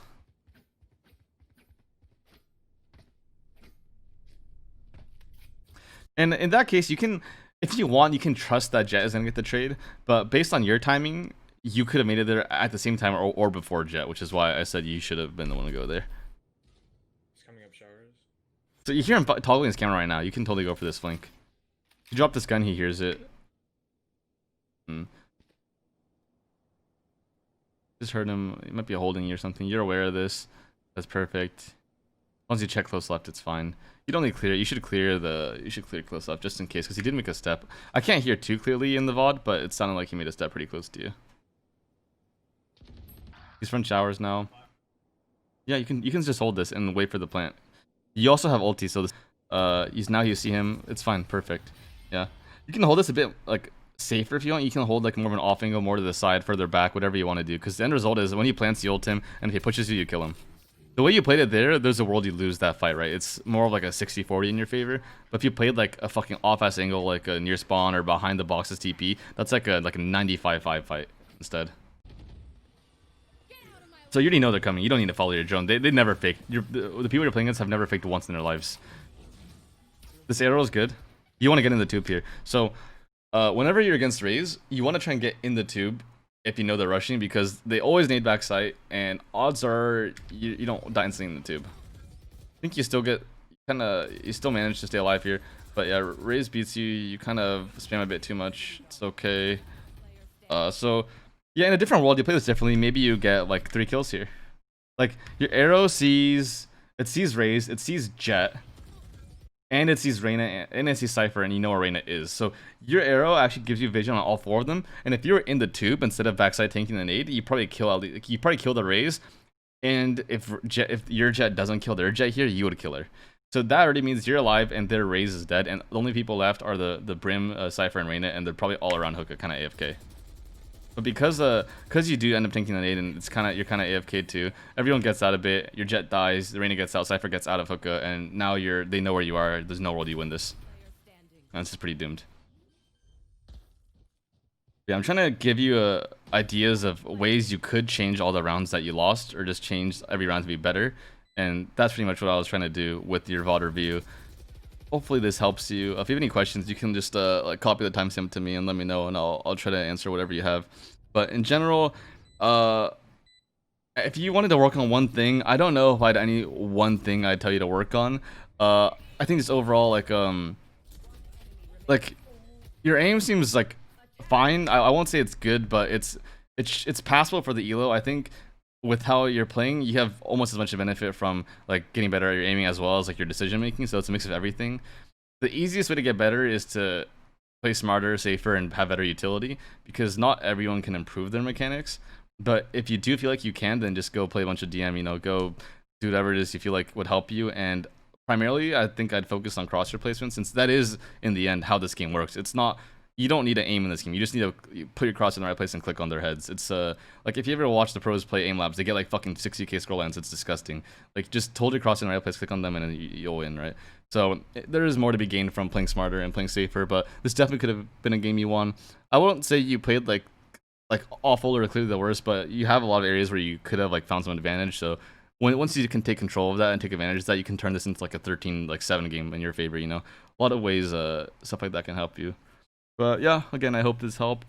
And in that case, you can, if you want, you can trust that Jet is going to get the trade, but based on your timing, you could have made it there at the same time or before Jet, which is why I said you should have been the one to go there. So you hear him toggling his camera right now. You can totally go for this flank. You drop this gun, he hears it. Just heard him. He might be holding you or something. You're aware of this. That's perfect. As long as you check close left, it's fine. You don't need to clear it. You should clear close left just in case, because he did make a step. I can't hear too clearly in the VOD, but it sounded like he made a step pretty close to you. He's front showers now. Yeah, you can just hold this and wait for the plant. You also have ulti, so this, now you see him. It's fine, perfect. Yeah, you can hold this a bit like safer if you want. You can hold like more of an off angle, more to the side, further back, whatever you want to do. Because the end result is when he plants, you ult him, and if he pushes you, you kill him. The way you played it there's a world you lose that fight, right? It's more of like a 60-40 in your favor. But if you played like a fucking off-ass angle, like a near spawn or behind the boxes TP, that's like a 95-5 fight instead. So you already know they're coming. You don't need to follow your drone. They never fake. The people you're playing against have never faked once in their lives. This arrow is good. You want to get in the tube here. So whenever you're against Raze, you want to try and get in the tube if you know they're rushing, because they always nade back sight, and odds are you don't die instantly in the tube. I think you still get you still manage to stay alive here, but yeah, Raze beats you. You kind of spam a bit too much. It's okay. So yeah, in a different world, you play this differently. Maybe you get like 3 kills here. Like your arrow sees Raze, it sees Jet, and it sees Reyna, and it sees Cypher, and you know where Reyna is. So your arrow actually gives you vision on all 4 of them. And if you're in the tube instead of backside tanking the nade, you probably kill the Raze. And if your Jet doesn't kill their Jet here, you would kill her. So that already means you're alive and their Raze is dead, and the only people left are the Brim, Cypher, and Reyna, and they're probably all around hookah, kind of AFK. But because you do end up tanking the nade, and you're kind of AFK too, everyone gets out a bit, your Jet dies, the Reyna gets out, Cypher gets out of hookah, and now they know where you are. There's no world you win this. And this is pretty doomed. Yeah, I'm trying to give you ideas of ways you could change all the rounds that you lost, or just change every round to be better. And that's pretty much what I was trying to do with your VOD review. hopefully this helps you. If you have any questions, you can just like copy the timestamp to me and let me know, and I'll try to answer whatever you have. But in general, uh, if you wanted to work on one thing, I don't know if I'd any one thing I'd tell you to work on. I think just overall like your aim seems like fine. I won't say it's good, but it's passable for the elo. I think with how you're playing, you have almost as much benefit from like getting better at your aiming as well as like your decision making. So it's a mix of everything. The easiest way to get better is to play smarter, safer, and have better utility, because not everyone can improve their mechanics. But if you do feel like you can, then just go play a bunch of DM. You know, go do whatever it is you feel like would help you. And primarily, I think I'd focus on crosshair placement, since that is in the end how this game works. It's not, you don't need to aim in this game. You just need to put your cross in the right place and click on their heads. It's like if you ever watch the pros play aim labs, they get like fucking 60k scroll lines. It's disgusting. Like just hold your cross in the right place, click on them, and then you'll win, right? So there is more to be gained from playing smarter and playing safer. But this definitely could have been a game you won. I won't say you played like awful or clearly the worst, but you have a lot of areas where you could have like found some advantage. So once you can take control of that and take advantage of that, you can turn this into like a 13-7 game in your favor. You know, a lot of ways stuff like that can help you. But yeah, again, I hope this helped.